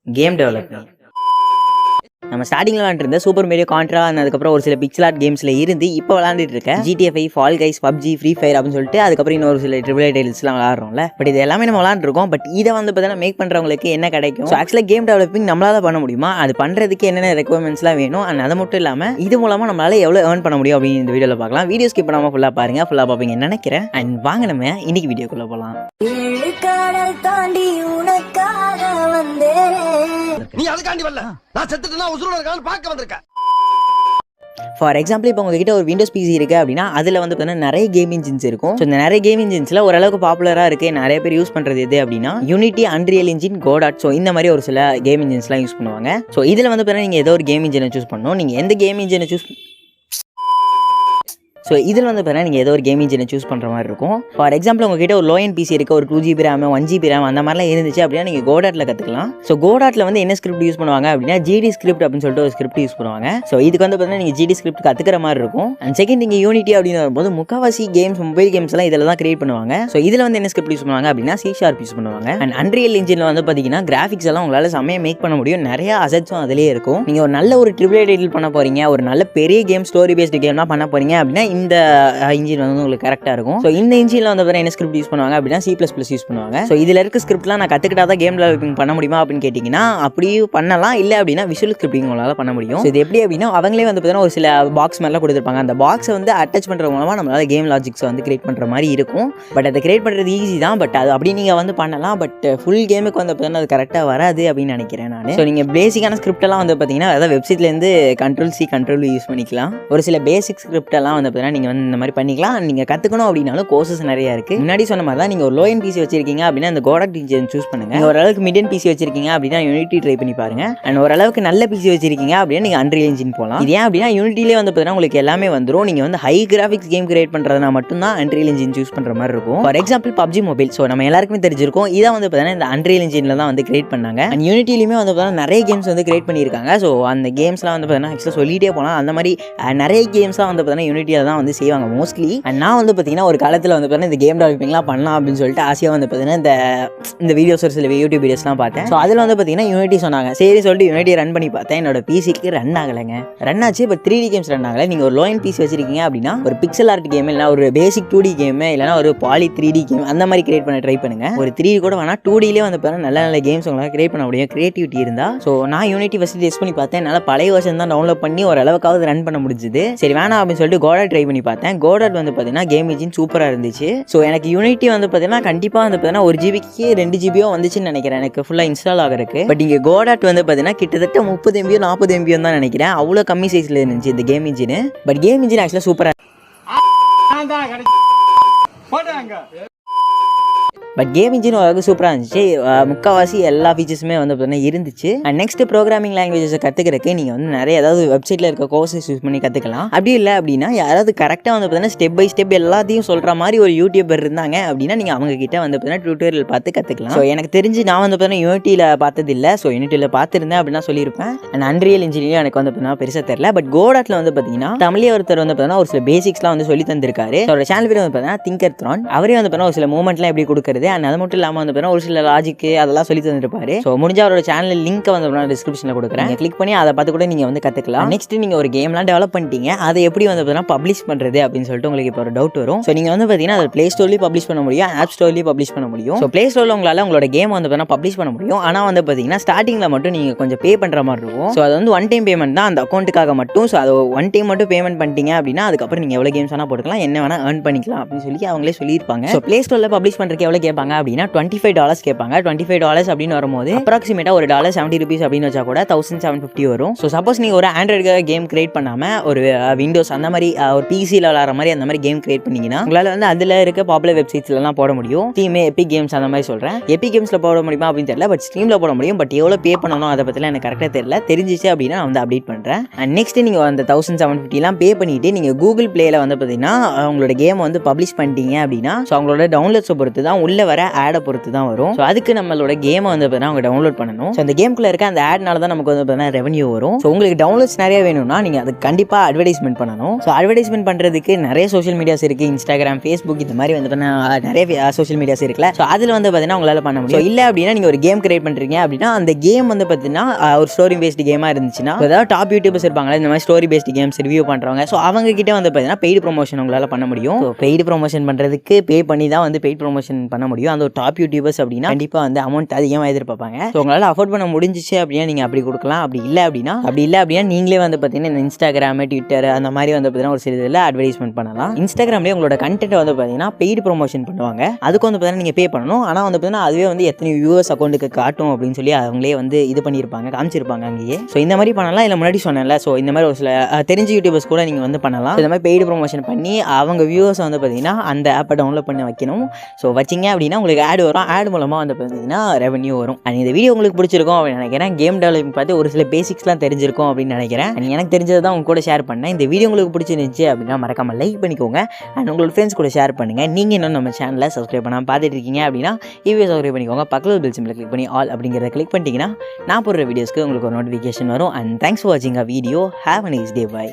Game development. நம்ம ஸ்டார்டிங்கில் விளாண்டுருந்த super Mario contra அதுக்கப்புறம் ஒரு சில பிக்சல் ஆர்ட் கேம்ஸில் இருந்து இப்போ விளாண்டுட்டு இருக்கேன் GTA 5, fall guys, PUBG, free fire அப்படின்னு சொல்லிட்டு அதுக்கப்புறம் இன்னொரு சில AAA டைல்ஸ்லாம் விளாட்றோம்ல. பட் இது எல்லாமே நம்ம விளாண்டுருக்கோம். பட் இதை வந்து பார்த்தீங்கன்னா மேக் பண்ணுறவங்களுக்கு என்ன கிடைக்கும்? ஸோ ஆக்சுவலாக கேம் டெவலப்பிங் நம்மளால பண்ண முடியுமா? அது பண்ணுறதுக்கு என்னென்ன ரெக்குவயர்மெண்ட்ஸ்லாம் வேணும்? அண்ட் அது மட்டும் இல்லாமல் இது மூலமாக நம்மளால எவ்வளோ ஏர்ன் பண்ண முடியும் அப்படின்னு இந்த வீடியோவில் பார்க்கலாம். வீடியோ ஸ்கிப் பண்ணாமல் ஃபுல்லாக பாருங்கள், ஃபுல்லாக பார்ப்பீங்க நினைக்கிறேன். அண்ட் வாங்க நம்ம இன்னைக்கு வீடியோக்குள்ளே போகலாம். நீ அதுக்காண்டி வரல, நான் செத்துட்டேன்னா உசுரோட இருக்கான்னு பார்க்க வந்திருக்கேன். ஃபார் எக்ஸாம்பிள் இப்போ உங்ககிட்ட ஒரு விண்டோஸ் பிசி இருக்குது அப்படின்னா அதில் வந்து பார்த்தீங்கன்னா நிறைய கேம் இன்ஜின்ஸ் இருக்கும். ஸோ இந்த நிறைய கேம் இன்ஜின்ஸில் ஓரளவுக்கு பாப்புலராக இருக்குது, நிறைய பேர் யூஸ் பண்ணுறது எது அப்படின்னா unity, unreal engine, Goddard. So இந்த மாதிரி ஒரு சில கேம் இன்ஜின்ஸ்லாம் யூஸ் பண்ணுவாங்க. ஸோ இதில் வந்து பார்த்தீங்கன்னா நீங்கள் ஏதோ ஒரு கேம் இன்ஜினை சூஸ் பண்ணணும். நீங்கள் எந்த கேம் இன்ஜினை இதில் வந்து பார்த்தீங்கன்னா நீங்கள் ஏதோ ஒரு கேம் இன்ஜினை சூஸ் பண்ணுற மாதிரி இருக்கும். ஃபார் எக்ஸாம்பிள் உங்ககிட்ட ஒரு லோ எண்ட் பிசி இருக்குது, ஒரு 2GB RAM, 1GB RAM அந்த மாதிரிலாம் இருந்துச்சு அப்படின்னா நீங்கள் கோடாட்டில் கற்றுக்கலாம். ஸோ கோடாட்டில் வந்து என்ன ஸ்கிரிப்ட் யூஸ் பண்ணுவாங்க அப்படின்னா GD ஸ்கிரிப்ட் அப்படின்னு சொல்லிட்டு ஒரு ஸ்கிரிப்ட் யூஸ் பண்ணுவாங்க. ஸோ இதுக்கு வந்து பார்த்தீங்கன்னா நீங்கள் GD ஸ்கிரிப்ட் கற்றுக்கிற மாதிரி இருக்கும். அண்ட் செகண்ட் நீங்கள் யூனிட்டி அப்படின்னு வரும்போது முக்கால்வாசி கேம்ஸ், மொபைல் கேம்ஸ் எல்லாம் இதில் தான் கிரியேட் பண்ணுவாங்க. ஸோ இதில் வந்து என்ன ஸ்கிரிப்ட் யூஸ் பண்ணுவாங்க அப்படின்னா C# யூஸ் பண்ணுவாங்க. அண்ட் அன்ரியல் இன்ஜினில் வந்து பார்த்தீங்கன்னா கிராஃபிக்ஸ் எல்லாம் உங்களால் செம்மையாக மேக் பண்ண முடியும். நிறைய அசட்ஸும் அதிலே இருக்கும். நீங்கள் ஒரு நல்ல ஒரு AAA டைட்டில் பண்ண போகிறீங்க, ஒரு நல்ல பெரிய கேம், ஸ்டோரி பேஸ்டு கேம்லாம் பண்ண போகிறீங்க அப்படின்னா இந்த இன்ஜின் வந்து உங்களுக்கு கரெக்டாக இருக்கும். ஸோ இந்த இன்ஜினில் வந்து என்ன ஸ்கிரிப்ட் யூஸ் பண்ணுவாங்க அப்படின்னா C++ யூஸ் பண்ணுவாங்க. ஸோ இதில் இருக்க ஸ்கிரிப்ட்லாம் நான் கற்றுக்கிட்டா தான் கேம் டெவலப்பிங் பண்ண முடியுமா அப்படின்னு கேட்டிங்கன்னா அப்படியும் பண்ணலாம். இல்லை அப்படின்னா விஷுவல் ஸ்கிரிப்டிங் உங்களால் பண்ண முடியும். ஸோ இது எப்படி அப்படின்னா அவங்களே வந்து பார்த்தீங்கன்னா ஒரு சில பாக்ஸ் மாதிரிலாம் கொடுத்துருப்பாங்க. அந்த பாக்ஸை வந்து அட்டாச் பண்ணுற மூலமாக நம்மளால் கேம் லாஜிக்ஸை வந்து கிரியேட் பண்ணுற மாதிரி இருக்கும். பட் அதை கிரியேட் பண்ணுறது ஈஸி தான். பட் அது அப்படி நீங்கள் வந்து பண்ணலாம். பட் ஃபுல் கேமுக்கு வந்து பார்த்தீங்கன்னா அது கரெக்டாக வராது அப்படின்னு நினைக்கிறேன் நான். ஸோ நீங்கள் பேசிக்கான ஸ்கிரிப்டெல்லாம் வந்து பார்த்தீங்கன்னா அதாவது வெப்சைட்லேருந்து Ctrl+C Ctrl+V யூஸ் பண்ணிக்கலாம். ஒரு சில பேசிக் ஸ்கிரிப்டெல்லாம் வந்து பார்த்தீங்கன்னா நீங்கள் வந்து இந்த மாதிரி பண்ணிக்கலாம். நீங்கள் கற்றுக்கணும் அப்படின்னாலும் கோர்சஸ் நிறையா இருக்குது. முன்னாடி சொன்ன மாதிரி தான் நீங்கள் ஒரு லோ எண்ட் பிசி வச்சிருக்கீங்க அப்படின்னா அந்த கோடாட் இன்ஜின் சூஸ் பண்ணுங்க. நீங்கள் ஓரளவுக்கு மிட் எண்ட் பிசி வச்சிருக்கீங்க அப்படின்னா யூனிட்டி ட்ரை பண்ணி பாருங்க. அண்ட் ஓரளவுக்கு நல்ல பிசி வச்சிருக்கீங்க அப்படின்னா நீங்கள் அன்ரியல் இன்ஜின் போகலாம். இது ஏன் அப்படின்னா யூனிட்டிலே வந்து பார்த்தீங்கன்னா உங்களுக்கு எல்லாமே வந்துடும். நீங்கள் வந்து ஹை கிராஃபிக்ஸ் கேம் கிரியேட் பண்ணுறதுனா மட்டும்தான் அன்ரியல் இன்ஜின் சூஸ் பண்ணுற மாதிரி இருக்கும். For example PUBG mobile. So நம்ம எல்லாருக்குமே தெரிஞ்சிருக்கும். இதை வந்து பார்த்தீங்கன்னா இந்த அன்ரியல் இன்ஜினில் தான் வந்து கிரியேட் பண்ணாங்க. அண்ட் யூனிட்டிலையுமே வந்து பார்த்தீங்கன்னா நிறைய கேம்ஸ் வந்து கிரியேட் பண்ணியிருக்காங்க. ஸோ அந்த கேம்ஸ்லாம் வந்து பார்த்தீங்கன்னா ஆக்சுவலாக சொல்லிட்டே போகலாம். அந்த மாதிரி நிறைய கேம்ஸ்லாம் வந்து பார்த்தீங்கன்னா யூனிட்டியில் தான் வந்து செய்வாங்க மோஸ்ட்லி. அண்ட் நான் வந்து பார்த்தீங்கன்னா ஒரு காலத்தில் வந்து பார்த்தீங்கன்னா இந்த கேம் டெவலப்பிங்லாம் பண்ணலாம் அப்படின்னு சொல்லிட்டு ஆசையாக வந்து பார்த்தீங்கன்னா இந்த வீடியோஸ் ஒரு சில யூடியூப் வீடியோஸ்லாம் பார்த்தேன். ஸோ அதில் வந்து பார்த்தீங்கன்னா யூனிட்டி சொன்னாங்க. சரி சொல்லிட்டு யூனிட்டி ரன் பண்ணி பார்த்தேன். என்னோட பிசிக்கு ரன் ஆகலைங்க. ரன் ஆச்சு, பட் 3D கேம்ஸ் ரன் ஆகலை. நீங்கள் ஒரு லோ எண்ட் பிசி வச்சிருக்கீங்க அப்படின்னா ஒரு பிக்சல் ஆர்ட் கேம், இல்லைனா ஒரு பேசிக் 2D கேம், இல்லைனா ஒரு பாலி 3D கேம் அந்த மாதிரி கிரியேட் பண்ண ட்ரை பண்ணுங்க. ஒரு 3D கூட வேணா 2Dலேயே வந்து பார்த்தீங்கன்னா நல்ல நல்ல கேம்ஸ் உங்களால் கிரியேட் பண்ண முடியும், கிரியேட்டிவிட்டி இருந்தால். ஸோ நான் யூனிட்டி ஃபஸ்ட்டு டெஸ்ட் பண்ணி பார்த்தேன். என்னால் பழைய வருஷன் தான் டவுன்லோட் பண்ணி ஒரு அளவுக்காவது ரன் பண்ண முடிஞ்சுது. சரி வேணாம் அப்படின்னு சொல்லிட்டு கோடாட் ட்ரை பண்ணி பார்த்தேன். கோடாட் வந்து பார்த்தீங்கன்னா கேம் இன்ஜின் சூப்பராக இருந்துச்சு. ஸோ எனக்கு யூனிட்டி வந்து பார்த்தீங்கன்னா கண்டிப்பாக வந்து பார்த்தீங்கன்னா 1GB 2GB வந்துச்சுன்னு நினைக்கிறேன் எனக்கு ஃபுல்லாக இன்ஸ்டால் ஆகிறதுக்கு. பட் இங்கே கோடாட் வந்து பார்த்தீங்கன்னா கிட்டத்தட்ட 30MB 40MB தான் நினைக்கிறேன். அவ்வளோ கம்மி சைஸில் இருந்துச்சு இந்த game engine. But game engine ஆக்சுவலாக சூப்பராக பட் கேம் இன்ஜின் ஓரளவுக்கு சூப்பராக இருந்துச்சு. முக்கால்வாசி எல்லா ஃபீச்சர்ஸுமே வந்து பார்த்தீங்கன்னா இருந்துச்சு. அண்ட் நெக்ஸ்ட் ப்ரோக்ராமிங் லாங்குவேஜஸை கற்றுக்கிறதுக்கு நீங்கள் வந்து நிறைய ஏதாவது வெப்சைட்டில் இருக்க கோர்சஸ் யூஸ் பண்ணி கற்றுக்கலாம். அப்படி இல்லை அப்படின்னா யாராவது கரெக்டாக வந்து பார்த்தீங்கன்னா ஸ்டெப் பை ஸ்டெப் எல்லாத்தையும் சொல்கிற மாதிரி ஒரு யூடியூபர் இருந்தாங்க அப்படின்னா நீங்கள் அவங்க கிட்ட வந்து பார்த்தீங்கன்னா டியூட்டோரியல் பார்த்து கற்றுக்கலாம். ஸோ எனக்கு தெரிஞ்சு நான் வந்து பார்த்தீங்கன்னா யூனிட்டியில் பார்த்ததில்லை. ஸோ யூனிட்டியில் பார்த்துருந்தேன் அப்படின்னா சொல்லியிருப்பேன். அண்ட் அன்ரியல் இன்ஜினியரும் எனக்கு வந்து பார்த்தீங்கன்னா பெருசாக தெரியல. பட் கோடாட்டில் வந்து பார்த்தீங்கன்னா தமிழே ஒருத்தர் வந்து பார்த்தீங்கன்னா ஒரு சில பேசிக்ஸ்லாம் வந்து சொல்லி தந்திருக்காரு. ஸோ அவரோட சேனல் பேர் வந்து பார்த்தீங்கன்னா Trone. அவரே வந்து பார்த்தீங்கன்னா ஒரு சில மூமெண்ட்லாம் எப்படி கொடுக்குறது, அண்ட் அது மட்டும் இல்லாமல் வந்து ஒரு சில லாஜிக்கு அதெல்லாம் சொல்லி தந்துருப்பாரு. ஸோ முடிஞ்ச அவரோட சேனல் லிங்க் வந்து டிஸ்கிரிப்ஷனில் கொடுக்குறேன். கிளிக் பண்ணி அதை பார்த்து கூட நீங்கள் வந்து கற்றுக்கலாம். நெக்ஸ்ட் நீங்கள் ஒரு கேம்லாம் டெவலப் பண்ணிட்டீங்க, அதை எப்படி வந்து பார்த்தீங்கன்னா பப்ளிஷ் பண்ணுறது அப்படின்னு சொல்லிட்டு உங்களுக்கு இப்போ ஒரு டவுட் வரும். ஸோ நீங்கள் வந்து பார்த்தீங்கன்னா அதை ப்ளே ஸ்டோர்லேயும் பப்ளிஷ் பண்ண முடியும், ஆப் ஸ்டோர்லேயும் பப்ளிஷ் பண்ண முடியும். ஸோ ப்ளே ஸ்டோரில் உங்களால் உங்களோட கேம் வந்து பார்த்தீங்கன்னா பப்ளிஷ் பண்ண முடியும். ஆனால் வந்து பார்த்தீங்கன்னா ஸ்டார்டிங்கில் மட்டும் நீங்கள் கொஞ்சம் பே பண்ணுற மாதிரி இருக்கும். ஸோ அது வந்து ஒன் டைம் பேமெண்ட் தான் அந்த அக்கௌண்ட்டுக்காக மட்டும். ஸோ அது ஒன் டைம் மட்டும் பேமெண்ட் பண்ணிட்டீங்க அப்படின்னா அதுக்கப்புறம் நீங்கள் எவ்வளோ கேம்ஸ் வேணால் போட்டுக்கலாம், என்ன வேணால் ஏர்ன் பண்ணிக்கலாம் அப்படின்னு சொல்லி அவங்களே சொல்லியிருப்பாங்க. ஸோ ப்ளே ஸ்டோரில் பப்ளிஷ் பண்ணுறதுக்கு எவ்வளோ கேட்பாங்க அப்படின்னா $25 கேட்பாங்க. $25 அப்படின்னு வரும்போது அப்ராக்சிமேட்டாக ஒரு $70 அப்படின்னு வச்சா கூட 1750 வரும். ஸோ சப்போஸ் நீங்கள் ஒரு ஆண்ட்ராய்டு கேம் கிரியேட் பண்ணாமல் ஒரு விண்டோஸ் அந்த மாதிரி ஒரு பிசியில் விளாட்ற மாதிரி அந்த மாதிரி கேம் கிரியேட் பண்ணிங்கன்னா உங்களால் வந்து அதில் இருக்க பாப்புலர் வெப்சைட்ஸ்லாம் போட முடியும். தீமே எபிக் கேம்ஸ் அந்த மாதிரி சொல்கிறேன். எபிக் கேம்ஸில் போட முடியுமா அப்படின்னு தெரியல, பட் ஸ்ட்ரீமில் போட முடியும். பட் எவ்வளோ பே பண்ணணும் அதை பற்றிலாம் எனக்கு கரெக்டாக தெரியல. தெரிஞ்சிச்சு அப்படின்னா நான் வந்து அப்டேட் பண்ணுறேன். அண்ட் நெக்ஸ்ட் நீங்கள் அந்த 1750 பே பண்ணிவிட்டு நீங்கள் கூகுள் பிளேயில் வந்து பார்த்தீங்கன்னா உங்களோட கேம் வந்து பப்ளிஷ் பண்ணிட்டீங்க அப்படின்னா ஸோ அவங்களோட டவுன்லோட்ஸை பொறுத்து தான் உள்ளே வர ஆடை பொறுத்து தான் வரும். ஸோ அதுக்கு நம்மளோட கேமை வந்து பார்த்தீங்கன்னா அவங்க டவுன்லோட் பண்ணணும். ஸோ அந்த கேமுக்குள்ள இருக்க அந்த ஆட்னால தான் நமக்கு வந்து பார்த்தீங்கன்னா ரெவன்யூ வரும். ஸோ உங்களுக்கு டவுன்லோட்ஸ் நிறைய வேணும்னா நீங்கள் அதுக்கு கண்டிப்பாக அட்வர்டைஸ்மெண்ட் பண்ணணும். ஸோ அட்வர்டைஸ்மெண்ட் பண்ணுறதுக்கு நிறைய சோஷியல் மீடியாஸ் இருக்குது. இன்ஸ்டாகிராம், ஃபேஸ்புக் இந்த மாதிரி வந்து நிறைய சோஷியல் மீடியாஸ் இருக்குல்ல. ஸோ அதில் வந்து பார்த்தீங்கன்னா உங்களால் பண்ண முடியும். ஸோ இல்லை அப்படின்னா நீங்கள் ஒரு கேம் கிரியேட் பண்ணுறீங்க அப்படின்னா அந்த கேம் வந்து பார்த்தீங்கன்னா ஒரு ஸ்டோரி பேஸ்டு கேமாக இருந்துச்சுன்னா ஏதாவது டாப் யூடியூபர்ஸ் இருப்பாங்களா இந்த மாதிரி ஸ்டோரி பேஸ்டு கேம்ஸ் ரிவ்யூ பண்ணுறவங்க. ஸோ அவங்க கிட்ட வந்து பார்த்தீங்கன்னா பெய்டு ப்ரொமோஷன் உங்களால் பண்ண முடியும். ஸோ பெய்டு ப்ரொமோஷன் பண்ணுறதுக்கு பே பண்ணி தான் வந்து பெய்ட் ப்ரொமோஷன் பண்ண முடியும். அந்த ஒரு டாப் யூடியூபர்ஸ் அப்படின்னா கண்டிப்பாக வந்து அமௌண்ட் அதிகமாக எதிர்பார்ப்பாங்க. ஸோ உங்களால் அஃபோர்ட் பண்ண முடிஞ்சிச்சு அப்படின்னா நீங்கள் அப்படி கொடுக்கலாம். அப்படி இல்லை அப்படின்னா நீங்களே வந்து பார்த்தீங்கன்னா இந்த இன்ஸ்டாகிராம், ட்விட்டர் அந்த மாதிரி வந்து பார்த்தீங்கன்னா ஒரு சில இதில் அட்வர்டைஸ்மெண்ட் பண்ணலாம். இன்ஸ்டாகிராம்லேயே உங்களோட கண்டென்ட் வந்து பார்த்தீங்கன்னா பெய்டு ப்ரொமோஷன் பண்ணுவாங்க. அதுக்கு வந்து பார்த்தீங்கன்னா நீங்கள் பே பண்ணணும். ஆனால் வந்து பார்த்தீங்கன்னா அதுவே வந்து எத்தனை வியூவர்ஸ் அக்கௌண்ட்டுக்கு காட்டும் அப்படின்னு சொல்லி அவங்களே வந்து இது பண்ணியிருப்பாங்க, காமிச்சிருப்பாங்க அங்கேயே. ஸோ இந்த மாதிரி பண்ணலாம். இல்லை முன்னாடி சொன்னேன்ல, ஸோ இந்த மாதிரி ஒரு சில தெரிஞ்ச யூடியூபர்ஸ் கூட நீங்கள் வந்து பண்ணலாம். இந்த மாதிரி பெய்டு ப்ரொமோஷன் பண்ணி அவங்க வியூவர்ஸ் வந்து பார்த்தீங்கன்னா அந்த ஆப்பை டவுன்லோட் பண்ணி வைக்கணும். ஸோ வச்சிங்க அப்படின்னா உங்களுக்கு ஆட் வரும். ஆட் மூலமாக வந்து பார்த்தீங்கன்னா ரெவன்யூ வரும். அண்ட் இந்த வீடியோ உங்களுக்கு பிடிச்சிருக்கும் அப்படின்னு நினைக்கிறேன். கேம் டெவலப்பிங் பார்த்து ஒரு சில பேசிக்ஸ்லாம் தெரிஞ்சிருக்கும் அப்படின்னு நினைக்கிறேன். அண்ட் எனக்கு தெரிஞ்சதை தான் உங்க கூட ஷேர் பண்ணேன். இந்த வீடியோ உங்களுக்கு பிடிச்சிருந்துச்சு அப்படின்னா மறக்காமல் லைக் பண்ணிக்கோங்க. அண்ட் உங்களோட ஃப்ரெண்ட்ஸ் கூட ஷேர் பண்ணுங்கள். நீங்கள் இன்னும் நம்ம சேனலை சப்ஸ்கிரைப் பண்ணாமல் பார்த்துட்டு இருக்கீங்க அப்படின்னா சப்ஸ்கிரைப் பண்ணிக்கோங்க. பக்கத்தில் பெல் சிம்பிளை கிளிக் பண்ணி ஆல் அப்படிங்கிறத கிளிக் பண்ணிட்டீங்கன்னா நான் போடுற வீடியோஸ்க்கு உங்களுக்கு ஒரு நோட்டிஃபிகேஷன் வரும். அண்ட் தேங்க்ஸ் ஃபார் வாட்சிங் a video. Have a nice day. By.